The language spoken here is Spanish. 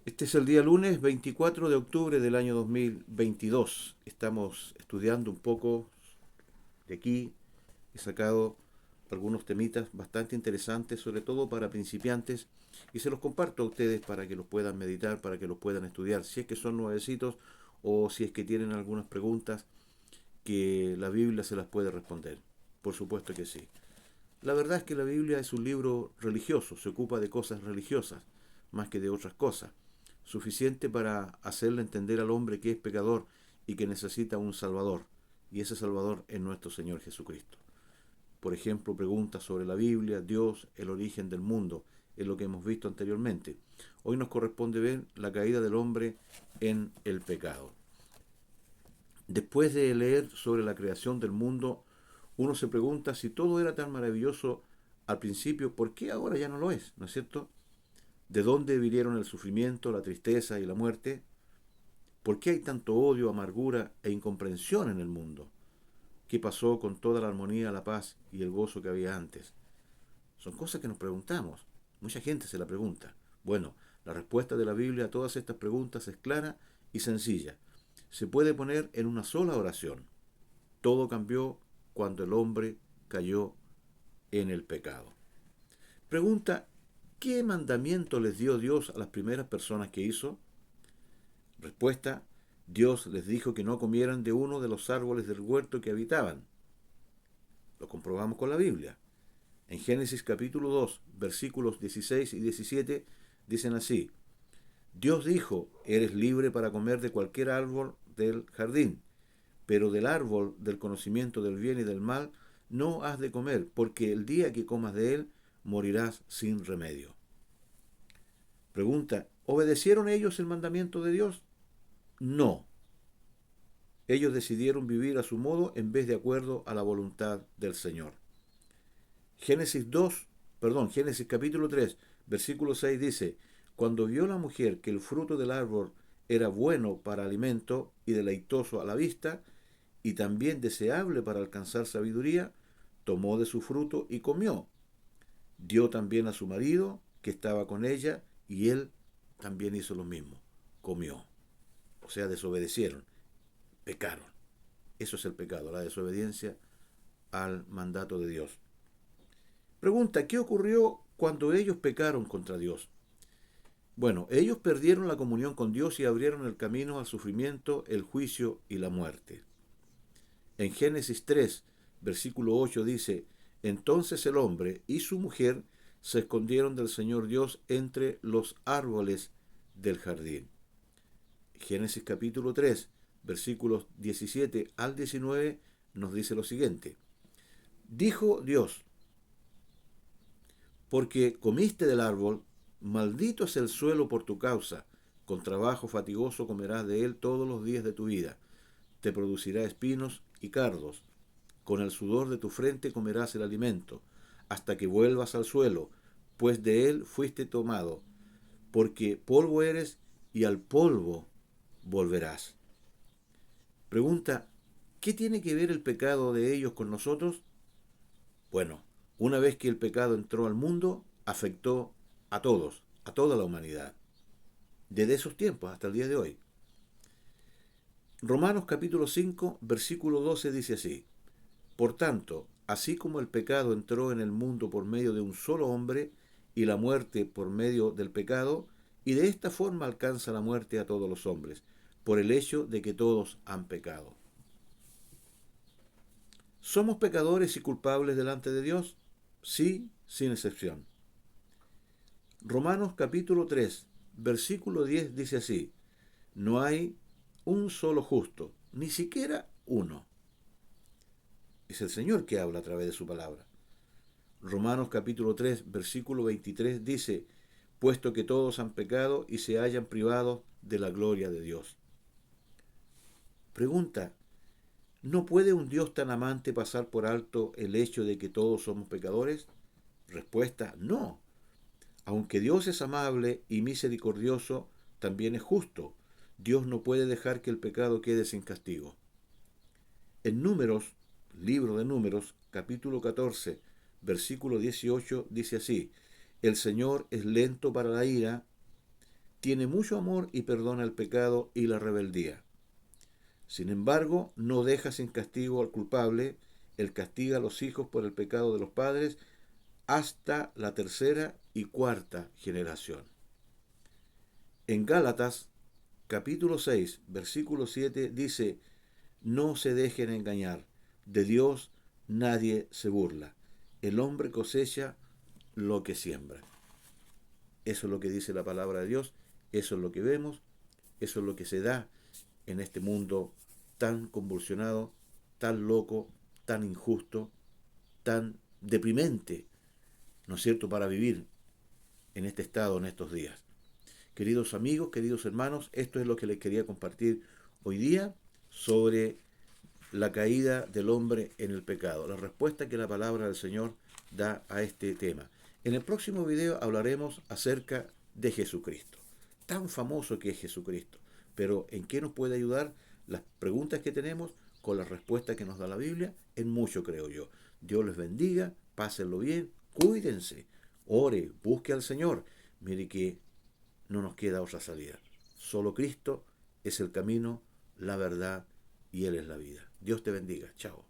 Este es el día lunes 24 de octubre del año 2022. Estamos estudiando un poco de aquí. He sacado algunos temitas bastante interesantes, sobre todo para principiantes, y se los comparto a ustedes para que los puedan meditar, para que los puedan estudiar, si es que son nuevecitos o si es que tienen algunas preguntas que la Biblia se las puede responder. Por supuesto que sí. La verdad es que la Biblia es un libro religioso, se ocupa de cosas religiosas, más que de otras cosas, suficiente para hacerle entender al hombre que es pecador y que necesita un Salvador, y ese Salvador es nuestro Señor Jesucristo. Por ejemplo, preguntas sobre la Biblia, Dios, el origen del mundo, es lo que hemos visto anteriormente. Hoy nos corresponde ver la caída del hombre en el pecado. Después de leer sobre la creación del mundo, uno se pregunta si todo era tan maravilloso al principio, ¿por qué ahora ya no lo es? ¿No es cierto? ¿De dónde vinieron el sufrimiento, la tristeza y la muerte? ¿Por qué hay tanto odio, amargura e incomprensión en el mundo? ¿Qué pasó con toda la armonía, la paz y el gozo que había antes? Son cosas que nos preguntamos. Mucha gente se la pregunta. Bueno, la respuesta de la Biblia a todas estas preguntas es clara y sencilla. Se puede poner en una sola oración. Todo cambió cuando el hombre cayó en el pecado. Pregunta, ¿qué mandamiento les dio Dios a las primeras personas que hizo? Respuesta, Dios les dijo que no comieran de uno de los árboles del huerto que habitaban. Lo comprobamos con la Biblia. En Génesis capítulo 2, versículos 16 y 17, dicen así: Dios dijo, eres libre para comer de cualquier árbol del jardín, pero del árbol del conocimiento del bien y del mal no has de comer, porque el día que comas de él morirás sin remedio. Pregunta, ¿obedecieron ellos el mandamiento de Dios? No. Ellos decidieron vivir a su modo en vez de acuerdo a la voluntad del Señor. Génesis 2, Génesis capítulo 3, versículo 6 dice, cuando vio la mujer que el fruto del árbol era bueno para alimento y deleitoso a la vista, y también deseable para alcanzar sabiduría, tomó de su fruto y comió. Dio también a su marido, que estaba con ella, y él también hizo lo mismo, comió. O sea, desobedecieron, pecaron. Eso es el pecado, la desobediencia al mandato de Dios. Pregunta, ¿qué ocurrió cuando ellos pecaron contra Dios? Bueno, ellos perdieron la comunión con Dios y abrieron el camino al sufrimiento, el juicio y la muerte. En Génesis 3, versículo 8 dice, entonces el hombre y su mujer se escondieron del Señor Dios entre los árboles del jardín. Génesis capítulo 3, versículos 17 al 19 nos dice lo siguiente. Dijo Dios, porque comiste del árbol, maldito es el suelo por tu causa, con trabajo fatigoso comerás de él todos los días de tu vida, te producirá espinos y cardos, con el sudor de tu frente comerás el alimento, hasta que vuelvas al suelo, pues de él fuiste tomado, porque polvo eres y al polvo volverás. Pregunta, ¿qué tiene que ver el pecado de ellos con nosotros? Bueno, una vez que el pecado entró al mundo, afectó a todos, a toda la humanidad, desde esos tiempos hasta el día de hoy. Romanos capítulo 5, versículo 12 dice así, por tanto, así como el pecado entró en el mundo por medio de un solo hombre, y la muerte por medio del pecado, y de esta forma alcanza la muerte a todos los hombres, por el hecho de que todos han pecado. ¿Somos pecadores y culpables delante de Dios? Sí, sin excepción. Romanos capítulo 3, versículo 10 dice así, no hay un solo justo, ni siquiera uno. Es el Señor que habla a través de su palabra. Romanos capítulo 3, versículo 23 dice, puesto que todos han pecado y se hayan privados de la gloria de Dios. Pregunta, ¿no puede un Dios tan amante pasar por alto el hecho de que todos somos pecadores? Respuesta, no. Aunque Dios es amable y misericordioso, también es justo. Dios no puede dejar que el pecado quede sin castigo. En Números, libro de Números, capítulo 14, versículo 18, dice así, el Señor es lento para la ira tiene mucho amor y perdona el pecado y la rebeldía. Sin embargo, no deja sin castigo al culpable, él castiga a los hijos por el pecado de los padres hasta la tercera y cuarta generación. En Gálatas, capítulo 6, versículo 7, dice: no se dejen engañar, de Dios nadie se burla. El hombre cosecha lo que siembra. Eso es lo que dice la palabra de Dios, eso es lo que vemos, eso es lo que se da en este mundo tan convulsionado, tan loco, tan injusto, tan deprimente, ¿no es cierto?, para vivir en este estado, en estos días. Queridos amigos, queridos hermanos, esto es lo que les quería compartir hoy día sobre la caída del hombre en el pecado, la respuesta que la palabra del Señor da a este tema. En el próximo video hablaremos acerca de Jesucristo, tan famoso que es Jesucristo, pero ¿en qué nos puede ayudar las preguntas que tenemos con la respuesta que nos da la Biblia? En mucho, creo yo. Dios les bendiga, pásenlo bien, cuídense, ore, busque al Señor. Mire que no nos queda otra salida. Solo Cristo es el camino, la verdad y Él es la vida. Dios te bendiga. Chao.